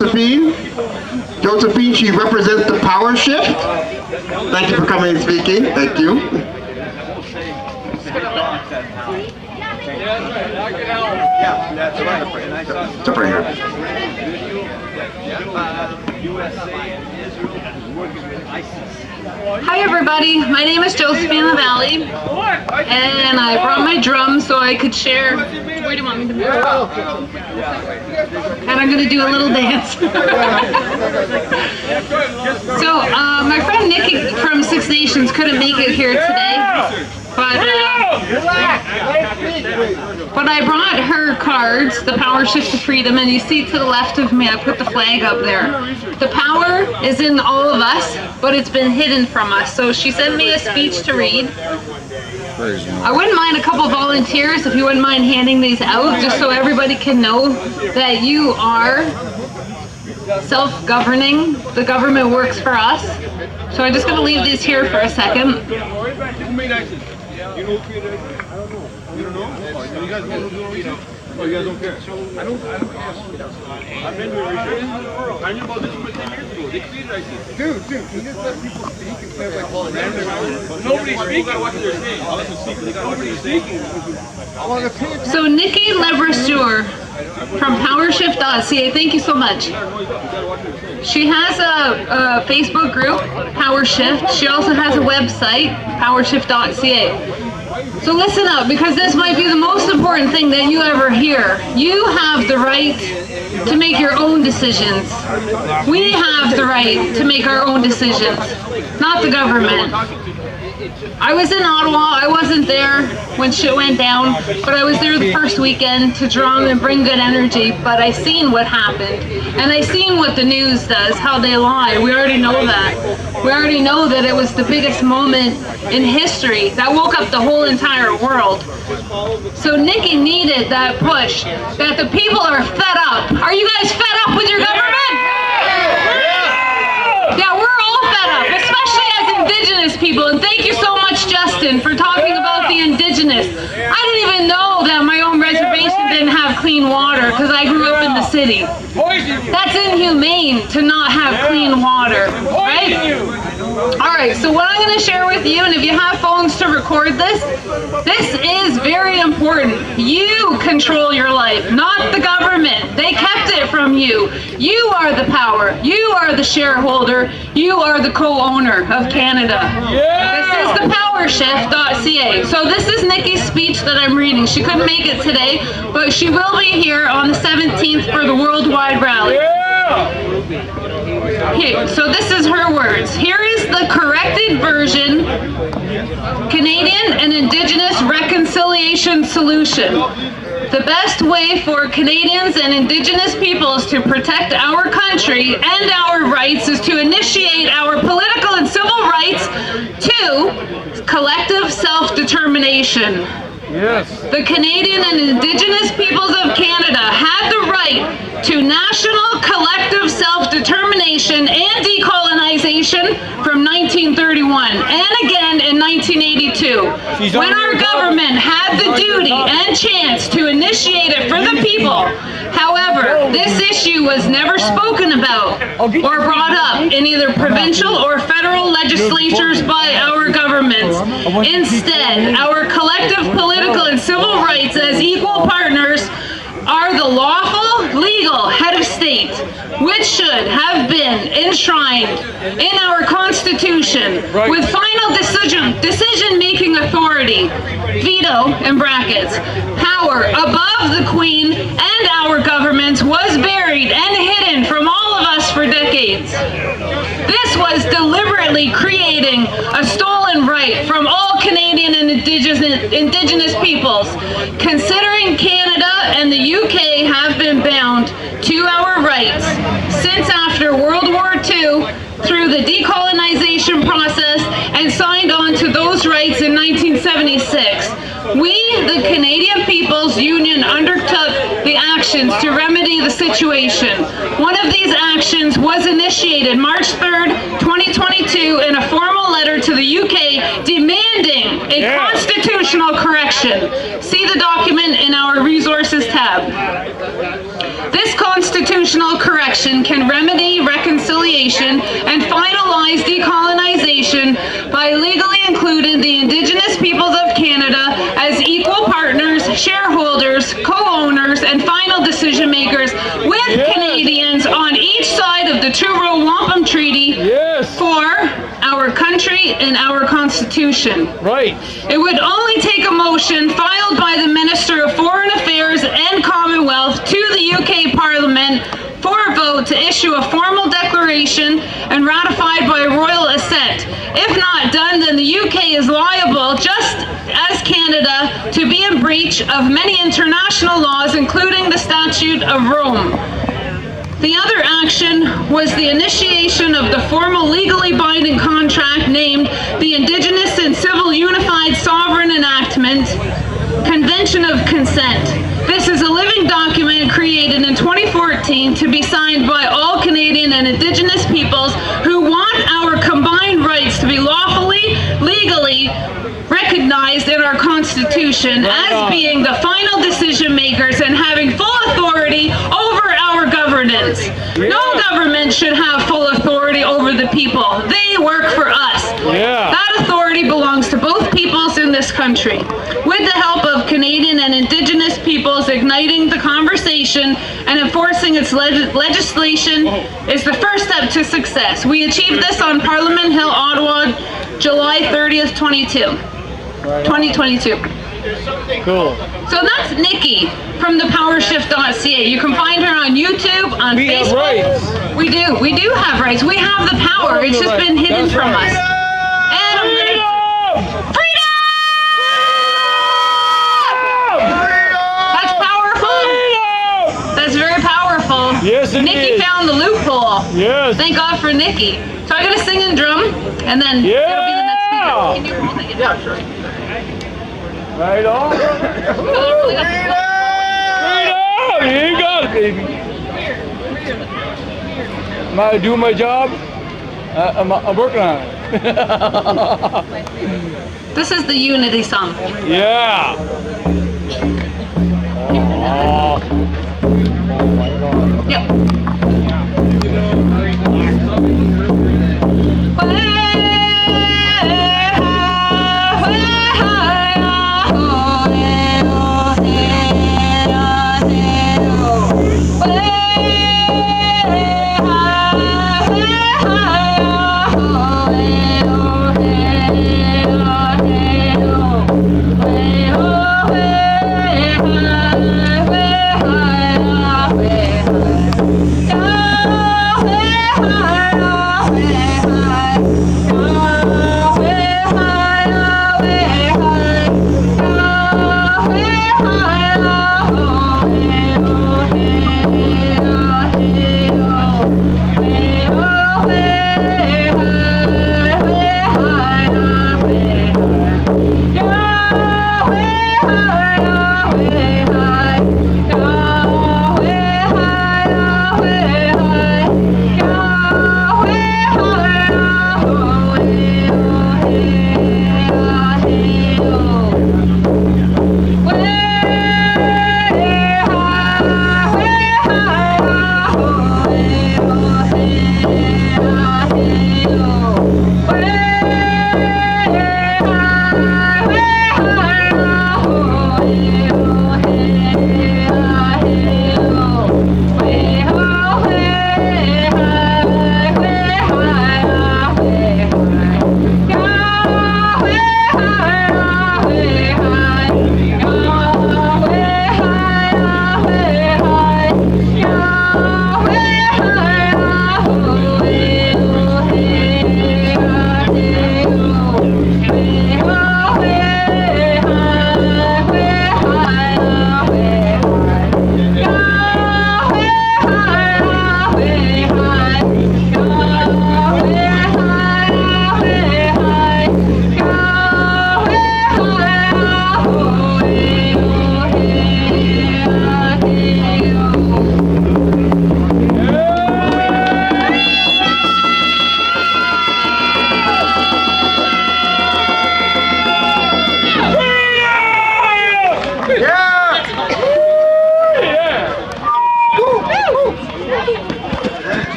Josephine, she represents the Thepowershift. Thank you for coming and speaking. Thank you. To bring her. Hi everybody, my name is Josephine Lavalley, and I brought my drum so I could share. Where do you want me to move? And I'm going to do a little dance. So, my friend Nikki from Six Nations couldn't make it here today, but I brought her cards, The Thepowershift to Freedom, and you see to the left of me I put the flag up there. The power is in all of us, but it's been hidden from us. So she sent me a speech to read. I wouldn't mind a couple volunteers if you wouldn't mind handing these out, just so everybody can know that you are self-governing. The government works for us. So I'm just going to leave these here for a second. Oh, you guys don't care? I don't care. I've been doing research. I knew about this for 10 years ago. They created ISIS. Dude, can you just let people speak instead of like nobody's speaking. They gotta watch what they're saying. Nobody's speaking. So Nikki Lebrasseur from Powershift.ca, thank you so much. She has a Facebook group, Powershift. She also has a website, Powershift.ca. So listen up, because this might be the most important thing that you ever hear. You have the right to make your own decisions. We have the right to make our own decisions, not the government. I was in Ottawa. I wasn't there when shit went down, but I was there the first weekend to drum and bring good energy. But I seen what happened, and I seen what the news does, how they lie. We already know that. We already know that it was the biggest moment in history that woke up the whole entire world. So Nikki needed that push, that the people are fed up. Are you guys fed up with your government? Yeah, we're all fed up, especially as Indigenous people. And thank you so much, Justin, for talking about the Indigenous. I didn't even know that my own reservation didn't have clean water because I grew up in the city. That's inhumane to not have clean water, right? Alright, so what I'm going to share with you, and if you have phones to record this is very important. You control your life, not the government. They kept it from you. You are the power. You are the shareholder. You are the co-owner of Canada. This is the Thepowershift.ca. So this is Nikki's speech that I'm reading. She couldn't make it today, but she will be here on the 17th for the worldwide rally. Okay, so this is her words. Here is the corrected version, Canadian and Indigenous reconciliation solution. The best way for Canadians and Indigenous peoples to protect our country and our rights is to initiate our political and civil rights to collective self-determination. Yes. The Canadian and Indigenous peoples of Canada had the right to national collective self-determination and decolonization from 1931 and again in 1982, when our government had the duty and chance to initiate it for the people. However, this issue was never spoken about or brought up in either provincial or federal legislatures by our governments. Instead, our collective political and civil rights as equal partners are the lawful, legal head of state, which should have been enshrined in our Constitution with final decision-making authority, veto in brackets, power above the Queen and our governments was buried and hidden from all of us for decades. This was deliberately creating a stolen right from all Canadian and Indigenous peoples. Considering Canada and the UK have been bound to our rights since after World War II through the decolonization process and signed on to those rights in 1976. We, the Canadian People's Union, undertook the actions to remedy the situation. One of these actions was initiated March 3rd, 2022 in a formal letter to the UK demanding a constitutional correction. See the document in our resources tab. This constitutional constitutional correction can remedy reconciliation and finalize decolonization by legally including the Indigenous peoples of Canada as equal partners, shareholders, co-owners, and final decision makers with Canadians on each side of the two-row wampum treaty for our country and our constitution. Right. It would only take a motion filed by the Minister of Foreign Affairs and Commonwealth to the UK Parliament for a vote to issue a formal declaration and ratified by royal assent. If not done, then the UK is liable, just as Canada, to be in breach of many international laws, including the Statute of Rome. The other action was the initiation of the formal legally binding contract named the Indigenous and Civil Unified Sovereign Enactment, Convention of Consent. This is a living document created in 2014 to be signed by all Canadian and Indigenous peoples who want our combined rights to be lawfully, legally recognized in our Constitution as being the final decision makers and having full authority over our governance. No government should have full authority over the people. They work for us. That authority belongs to both peoples in this country. With the help of Canadian and Indigenous peoples igniting the conversation and enforcing its legislation is the first step to success. We achieved this on Parliament Hill, Ottawa, July 30th, 2022. Cool. So that's Nikki from thepowershift.ca. You can find her on YouTube, on Facebook. Have rights. We do have rights. We have the power. It's just been hidden from us. And I'm gonna... Freedom! That's powerful. That's very powerful. Yes, it Nikki is. found the loophole. Yes. Thank God for Nikki. So I'm gonna sing and drum, and then it'll be the next speaker. Can you hold it? Yeah, sure. Right on. Freedom! You got it, baby. Am I doing my job? I'm working on it. This is the unity song. Yeah. Yep.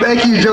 Thank you, Joe.